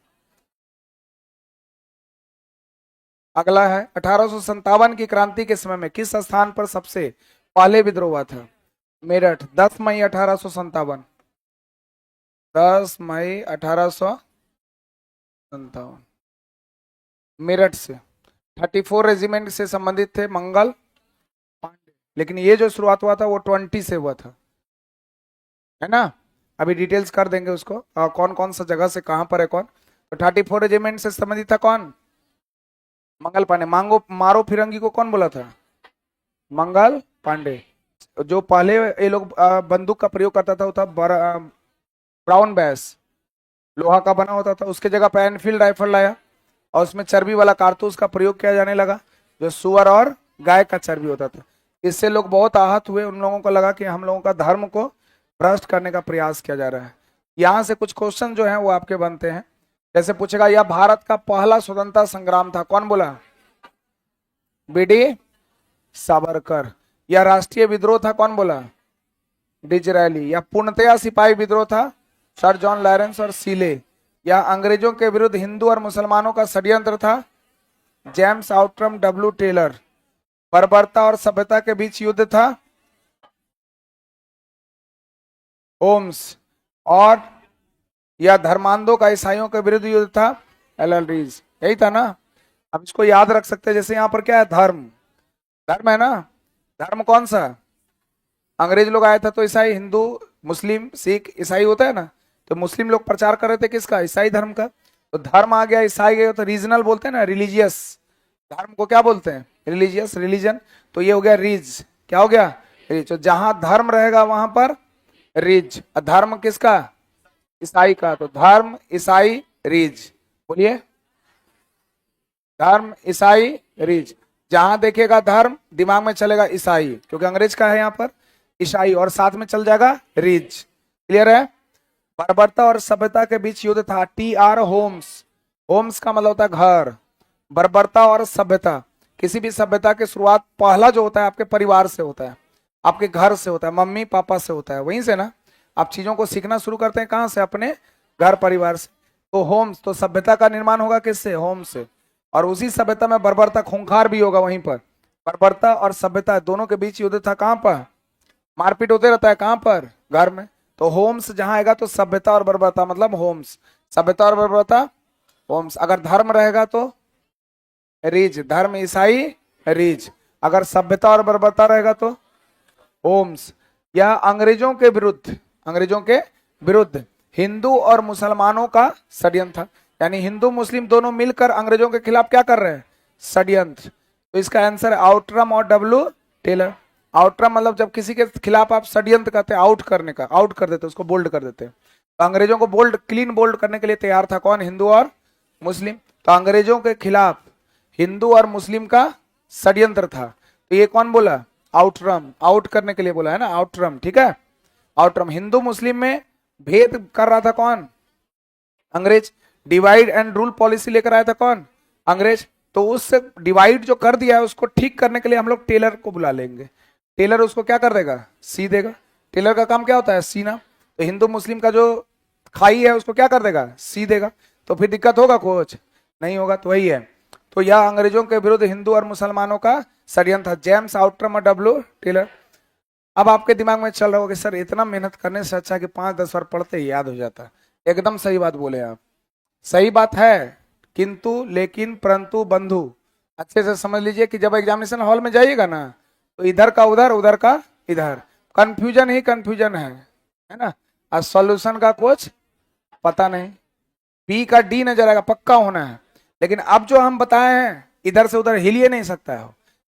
अगला है 1857 की क्रांति के समय में किस स्थान पर सबसे पहले विद्रोह हुआ था? मेरठ, 10 मई 1857। 10 मई 1857। मेरठ से। 34 रेजिमेंट से संबंधित थे मंगल, लेकिन ये जो शुरुआत हुआ था वो 20 से हुआ था, है ना। अभी डिटेल्स कर देंगे उसको, कौन कौन सा जगह से कहां पर है कौन। तो 34 रेजिमेंट से संबंधित था कौन, मंगल पांडे। मांगो मारो फिरंगी को कौन बोला था, मंगल पांडे। जो पहले ये लोग बंदूक का प्रयोग करता था वो था ब्राउन बैस, लोहा का बना होता था, उसके जगह पे एनफील्ड राइफल लाया और उसमें चर्बी वाला कारतूस का प्रयोग किया जाने लगा, जो सुअर और गाय का चर्बी होता था। इससे लोग बहुत आहत हुए, उन लोगों को लगा कि हम लोगों का धर्म को भ्रष्ट करने का प्रयास किया जा रहा है। यहाँ से कुछ क्वेश्चन जो हैं वो आपके बनते हैं। जैसे पूछेगा यह भारत का पहला स्वतंत्रता संग्राम था, कौन बोला, बीडी सावरकर। यह राष्ट्रीय विद्रोह था, कौन बोला, डिजरायली। यह पूर्णतया सिपाही विद्रोह था, सर जॉन लॉरेंस और सीले। यह अंग्रेजों के विरुद्ध हिंदू और मुसलमानों का षड्यंत्र था, जेम्स आउटरम डब्ल्यू टेलर। बर्बरता और सभ्यता के बीच युद्ध था, होम्स। और यह धर्मांधों का ईसाइयों के विरुद्ध युद्ध था, एल रीज। यही था ना। अब इसको याद रख सकते हैं, जैसे यहाँ पर क्या है, धर्म, धर्म है ना। धर्म कौन सा, अंग्रेज लोग आए थे तो ईसाई, हिंदू मुस्लिम सिख ईसाई होता है ना। तो मुस्लिम लोग प्रचार कर रहे थे किसका, ईसाई धर्म का। तो धर्म आ गया, ईसाई गए तो रीजनल बोलते हैं ना, रिलीजियस। धर्म को क्या बोलते हैं, रिलीजियस, रिलीजन। तो ये हो गया रिज, क्या हो गया, रिज। तो जहां धर्म रहेगा वहां पर रिज। धर्म किसका, ईसाई का। तो धर्म ईसाई रिज, बोलिए, धर्म ईसाई रिज। जहां देखेगा धर्म दिमाग में चलेगा ईसाई, क्योंकि अंग्रेज का है यहाँ पर ईसाई, और साथ में चल जाएगा रिज। क्लियर है। बर्बरता और सभ्यता के बीच युद्ध था, टी आर होम्स। होम्स का मतलब होता है घर। बर्बरता और सभ्यता, किसी भी सभ्यता की शुरुआत पहला जो होता है आपके परिवार से होता है, आपके घर से होता है, मम्मी पापा से होता है, वहीं से ना आप चीजों को सीखना शुरू करते हैं, कहाँ से, अपने घर परिवार से। तो होम्स, तो सभ्यता का निर्माण होगा किससे, होम से। और उसी सभ्यता में बर्बरता, खूंखार भी होगा वहीं पर। बर्बरता और सभ्यता दोनों के बीच युद्ध था, कहां पर, मारपीट होते रहता है, कहां पर, घर में। तो होम्स जहां आएगा तो सभ्यता और बर्बरता, मतलब होम्स, सभ्यता और बर्बरता, होम्स। अगर धर्म रहेगा तो रिज, धर्म ईसाई रिज। अगर सभ्यता और बर्बरता रहेगा तो होम्स। यह अंग्रेजों के विरुद्ध, अंग्रेजों के विरुद्ध हिंदू और मुसलमानों का षड्यंत्र था। यानी हिंदू मुस्लिम दोनों मिलकर अंग्रेजों के खिलाफ क्या कर रहे हैं, षड्यंत्र। तो इसका आंसर आउटरम और डब्ल्यू टेलर। आउटरम मतलब जब किसी के खिलाफ आप षड्यंत्र करते हैं, आउट करने का, आउट कर देते, उसको बोल्ड कर देते हैं। तो अंग्रेजों को बोल्ड, क्लीन बोल्ड करने के लिए तैयार था कौन, हिंदू और मुस्लिम। तो अंग्रेजों के खिलाफ हिंदू और मुस्लिम का षड्यंत्र था। तो ये कौन बोला, आउटरम, आउट करने के लिए बोला है ना, आउटरम, ठीक है। आउटरम, हिंदू मुस्लिम में भेद कर रहा था कौन, अंग्रेज। डिवाइड एंड रूल पॉलिसी लेकर आया था कौन, अंग्रेज। तो उससे डिवाइड जो कर दिया है उसको ठीक करने के लिए हम लोग टेलर को बुला लेंगे। टेलर उसको क्या कर देगा, सी देगा। टेलर का काम क्या होता है, सीना। तो हिंदू मुस्लिम का जो खाई है उसको क्या कर देगा, सी देगा। तो फिर दिक्कत होगा कुछ, नहीं होगा। तो वही है। तो यह अंग्रेजों के विरुद्ध हिंदू और मुसलमानों का षड्यंत्र था, जेम्स आउटरम और डब्ल्यू टेलर। अब आपके दिमाग में चल रहा होगा कि सर इतना मेहनत करने से अच्छा कि 5-10 बार पढ़ते ही याद हो जाता। एकदम सही बात बोले आप, सही बात है। किंतु लेकिन परंतु बंधु, अच्छे से समझ लीजिए कि जब एग्जामिनेशन हॉल में जाइएगा ना तो इधर का उधर, उधर का इधर, कंफ्यूजन ही कंफ्यूजन है ना। और सॉल्यूशन का कुछ पता नहीं, बी का डी नजर आएगा, पक्का होना है। लेकिन अब जो हम बताए हैं इधर से उधर हिल ही नहीं सकता है,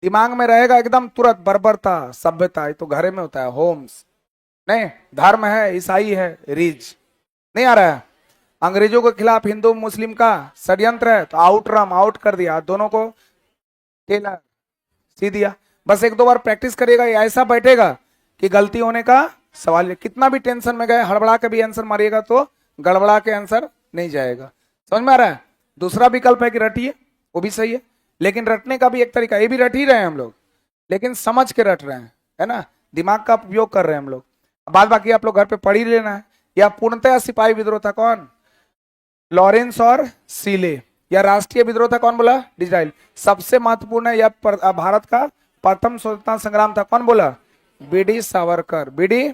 दिमाग में रहेगा एकदम तुरंत। बर्बरता सभ्यता, ये तो घरे में होता है, होम्स नहीं। धर्म है ईसाई है, रिज नहीं आ रहा है। अंग्रेजों के खिलाफ हिंदू मुस्लिम का षड्यंत्र है, तो आउटरम, आउट कर दिया, दोनों को टेलर सी दिया। बस 1-2 बार प्रैक्टिस करिएगा, ये ऐसा बैठेगा कि गलती होने का सवाल है। कितना भी टेंशन में गए, हड़बड़ा के भी आंसर मारिएगा तो गड़बड़ा के आंसर नहीं जाएगा। समझ में आ रहा है। दूसरा विकल्प है कि रटिए, वो भी सही है, लेकिन रटने का भी एक तरीका, ये भी रट ही रहे हैं हम लोग, लेकिन समझ के रट रहे हैं, है ना, दिमाग का उपयोग कर रहे हैं हम लोग। बाद बाकी आप लोग घर पे पढ़ ही लेना है। या पूर्णतः सिपाही विद्रोह था कौन, लॉरेंस और सीले। या राष्ट्रीय विद्रोह था कौन बोला, डिजराइल। सबसे महत्वपूर्ण है, यह भारत का प्रथम स्वतंत्रता संग्राम था, कौन बोला, बीडी सावरकर, बीडी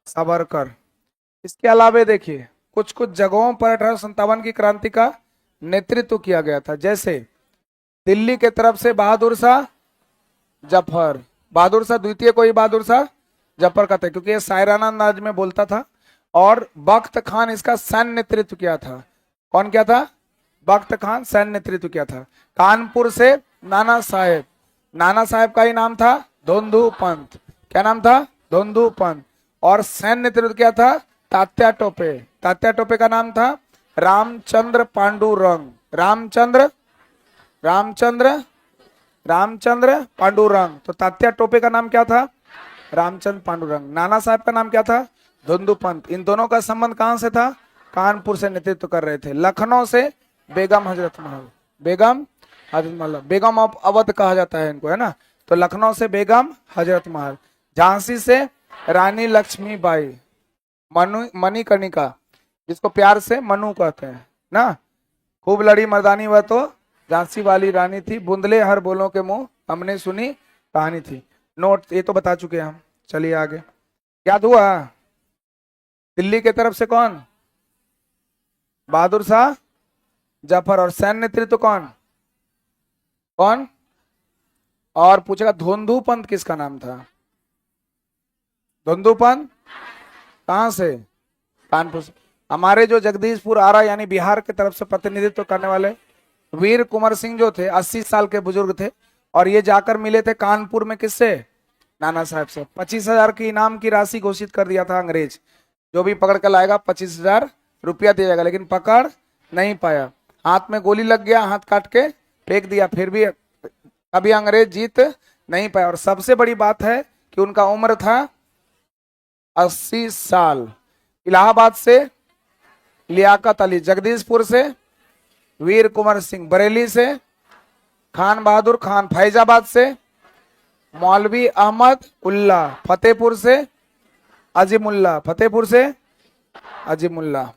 सावरकर। इसके अलावा देखिए कुछ कुछ जगहों पर 1857 की क्रांति का नेतृत्व किया गया था। जैसे दिल्ली के तरफ से बहादुर शाह जफर, बहादुर शाह द्वितीय को ही बहादुर शाह जफर कहते हैं, क्योंकि ये शायराना अंदाज में बोलता था। और बख्त खान इसका सैन्य नेतृत्व किया था। कौन किया था? बख्त खान सैन्य नेतृत्व किया था। कानपुर से नाना साहेब, नाना साहेब का ही नाम था धोंधू पंत। क्या नाम था? धोंधू पंत। और सैन्य नेतृत्व किया था तात्या टोपे। तात्या टोपे का नाम था रामचंद्र पांडुरंग। रामचंद्र रामचंद्र रामचंद्र पांडुरंग। तो तात्या टोपे का नाम क्या था? रामचंद्र पांडुरंग। नाना साहब का नाम क्या था? धोंधू पंत। इन दोनों का संबंध कहां से था? कानपुर से नेतृत्व कर रहे थे। लखनऊ से बेगम हजरत महल, बेगम हजरत महल, बेगम ऑफ अवध कहा जाता है इनको, है ना। तो लखनऊ से बेगम हजरत महल। झांसी से रानी लक्ष्मीबाई, मणिकर्णिका, जिसको प्यार से मनु कहते हैं ना। खूब लड़ी मर्दानी वह तो झांसी वाली रानी थी, बुंदले हर बोलों के मुंह हमने सुनी कहानी थी। नोट ये तो बता चुके हैं हम। चलिए आगे। याद हुआ? दिल्ली के तरफ से कौन? बहादुर शाह जफर। और सैन्य नेतृत्व कौन कौन? और पूछेगा धोंधू पंत किसका नाम था? धोंधू पंत कहां से? कानपुर से। हमारे जो जगदीशपुर आरा यानी बिहार की तरफ से प्रतिनिधित्व करने वाले वीर कुंवर सिंह जो थे, 80 साल के बुजुर्ग थे, और ये जाकर मिले थे कानपुर में किससे? नाना साहब से। 25,000 की इनाम की राशि घोषित कर दिया था अंग्रेज, जो भी पकड़ कर लाएगा 25,000 रुपया दिया जाएगा, लेकिन पकड़ नहीं पाया। हाथ में गोली लग गया, हाथ काट के फेंक दिया, फिर भी अभी अंग्रेज जीत नहीं पाया। और सबसे बड़ी बात है कि उनका उम्र था 80 साल। इलाहाबाद से लियाकत अली, जगदीशपुर से वीर कुंवर सिंह, बरेली से खान बहादुर खान, फैजाबाद से मौलवी अहमद उल्ला, फतेहपुर से अजीमुल्ला, फतेहपुर से अजीमुल्ला।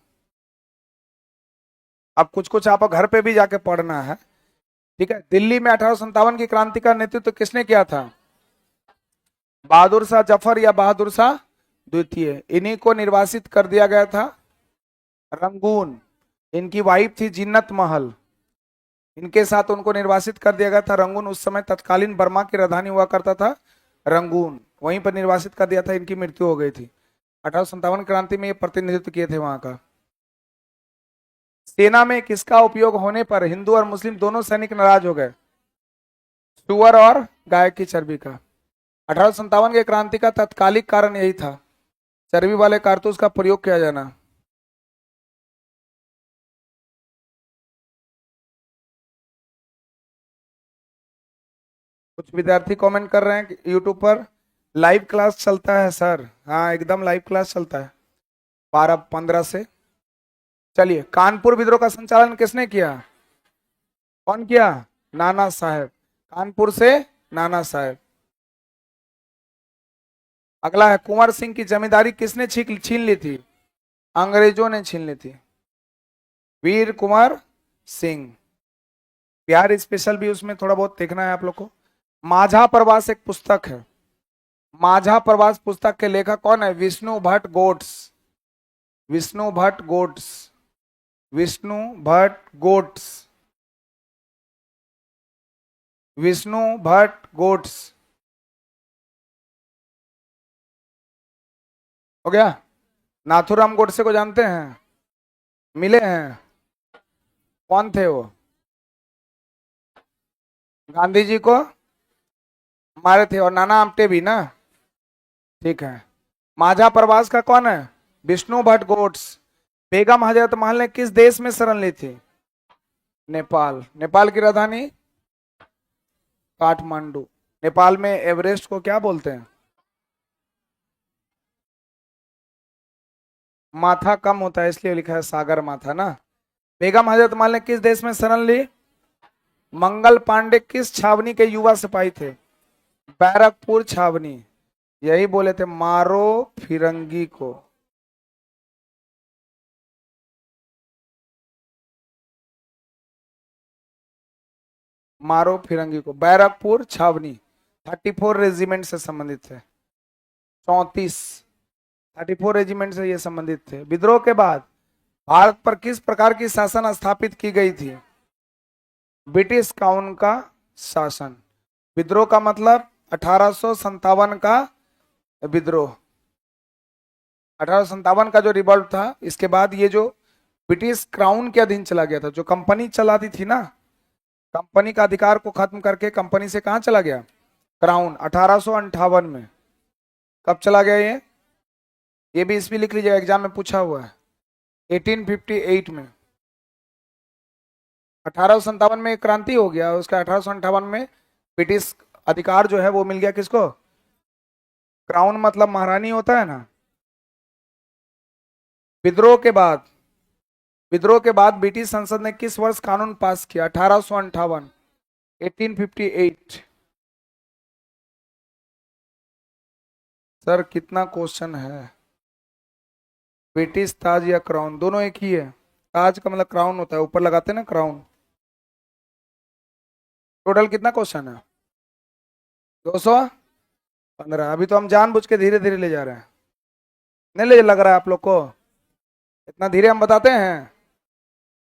अब कुछ कुछ आप घर पे भी जाके पढ़ना है, ठीक है। दिल्ली में 1857 की क्रांति का नेतृत्व किसने किया था? बहादुर शाह जफर या बहादुर शाह द्वितीय। इन्हीं को निर्वासित कर दिया गया था रंगून। इनकी वाइफ थी जिन्नत महल, इनके साथ उनको निर्वासित कर दिया गया था रंगून। उस समय तत्कालीन बर्मा की राजधानी हुआ करता था रंगून, वहीं पर निर्वासित कर दिया था। इनकी मृत्यु हो गई थी। 1857 क्रांति में ये प्रतिनिधित्व किए थे वहां का। सेना में किसका उपयोग होने पर हिंदू और मुस्लिम दोनों सैनिक नाराज हो गए? सुअर और गाय की चर्बी का। 1857 के क्रांति का तत्कालिक कारण यही था, चर्बी वाले कारतूस का प्रयोग किया जाना। कुछ विद्यार्थी कमेंट कर रहे हैं कि यूट्यूब पर लाइव क्लास चलता है सर। हाँ, एकदम लाइव क्लास चलता है 12-15 से। चलिए, कानपुर विद्रोह का संचालन किसने किया? कौन किया? नाना साहेब। कानपुर से नाना साहेब। अगला है कुंवर सिंह की जमींदारी किसने छीन ली थी? अंग्रेजों ने छीन ली थी। वीर कुंवर सिंह। बिहार स्पेशल भी उसमें थोड़ा बहुत देखना है आप लोग को। माझा प्रवास एक पुस्तक है। माझा प्रवास पुस्तक के लेखक कौन है? Vishnu Bhatt goats. Vishnu Bhatt goats. Vishnu Bhatt goats. Vishnu Bhatt goats. हो गया। नाथूराम गोडसे को जानते हैं? मिले हैं? कौन थे वो? गांधी जी को मारे थे, और नाना आमटे भी ना। ठीक है। माझा प्रवास का कौन है? विष्णु भट्ट गोट्स। बेगम हजरत महल ने किस देश में शरण ली थी? नेपाल। नेपाल की राजधानी काठमांडू। नेपाल में एवरेस्ट को क्या बोलते हैं? माथा कम होता है इसलिए लिखा है सागर माथा ना। बेगम हजरत महल ने किस देश में शरण ली? मंगल पांडे किस छावनी के युवा सिपाही थे? बैरकपुर छावनी। यही बोले थे मारो फिरंगी को। मारो फिरंगी को। बैरकपुर छावनी 34 रेजिमेंट से संबंधित थे। 34 रेजिमेंट से ये संबंधित थे। विद्रोह के बाद भारत पर किस प्रकार की शासन स्थापित की गई थी? ब्रिटिश काउन का शासन। विद्रोह का मतलब 1857 का विद्रोह, 1857 का जो रिवॉल्ट था, इसके बाद ये जो ब्रिटिश क्राउन के अधीन चला गया था, जो कंपनी चलाती थी ना, कंपनी का अधिकार को खत्म करके कंपनी से कहां चला गया, क्राउन, 1858 में। कब चला गया ये भी इसमें लिख लीजिएगा, एग्जाम में पूछा हुआ है, 1858 में। 1857 में क्रांति हो गया, उसका 1858 में ब्रिटिश अधिकार जो है वो मिल गया किसको, क्राउन मतलब महारानी होता है ना। विद्रोह के बाद, विद्रोह के बाद ब्रिटिश संसद ने किस वर्ष कानून पास किया, 1858, 1858। सर कितना क्वेश्चन है, ब्रिटिश ताज या क्राउन, दोनों एक ही है। ताज का मतलब क्राउन होता है, ऊपर लगाते हैं ना क्राउन। टोटल कितना क्वेश्चन है, 215। अभी तो हम जानबूझ के धीरे धीरे ले जा रहे हैं, नहीं ले लग रहा है आप लोग को, इतना धीरे हम बताते हैं,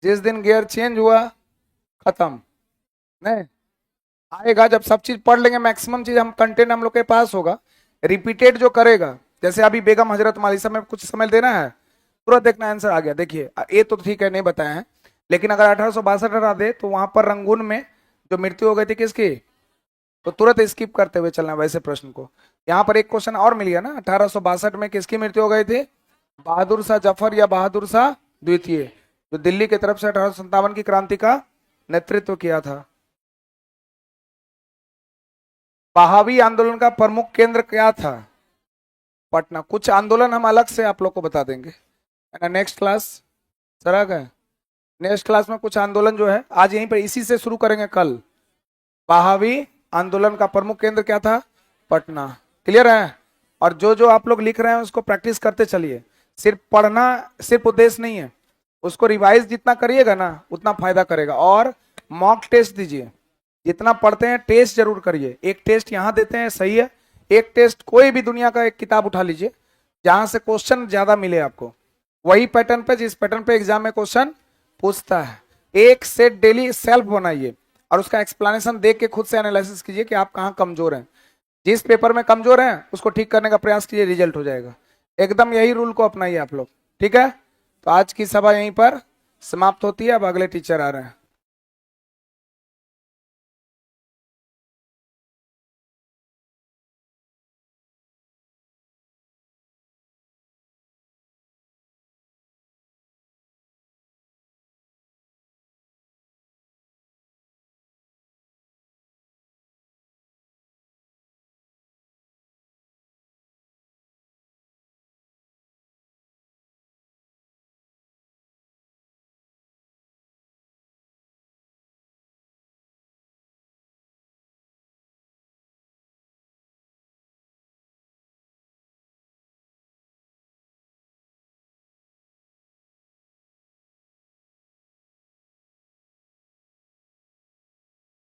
जिस दिन गियर चेंज हुआ खत्म। नहीं आएगा, जब सब चीज पढ़ लेंगे, मैक्सिमम चीज हम कंटेंट हम लोग के पास होगा, रिपीटेड जो करेगा, जैसे अभी बेगम हजरत मालिसा में कुछ समय देना है, तुरंत देखना आंसर आ गया। देखिए ये तो ठीक है नहीं बताए हैं, लेकिन अगर 1862 हटा दे तो वहां पर रंगून में जो मृत्यु हो गई थी किसकी, तो तुरंत स्किप करते हुए चलना वैसे प्रश्न को। यहाँ पर एक क्वेश्चन और मिल गया ना, 1862 में किसकी मृत्यु हो गई थी, बहादुर शाह जफर या बहादुर शाह द्वितीय, जो दिल्ली की तरफ से 1857 की क्रांति का नेतृत्व किया था। बहावी आंदोलन का प्रमुख केंद्र क्या था, पटना। कुछ आंदोलन हम अलग से आप लोग को बता देंगे, है ना, नेक्स्ट क्लास। सर आ गए, नेक्स्ट क्लास में कुछ आंदोलन जो है आज यहीं पर इसी से शुरू करेंगे कल। बहावी आंदोलन का प्रमुख केंद्र क्या था, पटना। क्लियर है। और जो जो आप लोग लिख रहे हैं उसको प्रैक्टिस करते चलिए, सिर्फ पढ़ना सिर्फ उद्देश्य नहीं है, उसको रिवाइज जितना करिएगा ना उतना फायदा करेगा। और मॉक टेस्ट दीजिए, जितना पढ़ते हैं टेस्ट जरूर करिए। एक टेस्ट यहाँ देते हैं सही है, एक टेस्ट कोई भी दुनिया का एक किताब उठा लीजिए जहां से क्वेश्चन ज्यादा मिले आपको, वही पैटर्न पे, जिस पैटर्न पे एग्जाम में क्वेश्चन पूछता है। एक सेट डेली सेल्फ बनाइए और उसका एक्सप्लेनेशन देख के खुद से एनालिसिस कीजिए कि आप कहाँ कमजोर हैं। जिस पेपर में कमजोर हैं उसको ठीक करने का प्रयास कीजिए, रिजल्ट हो जाएगा। एकदम यही रूल को अपनाइए आप लोग, ठीक है। तो आज की सभा यहीं पर समाप्त होती है, अब अगले टीचर आ रहे हैं।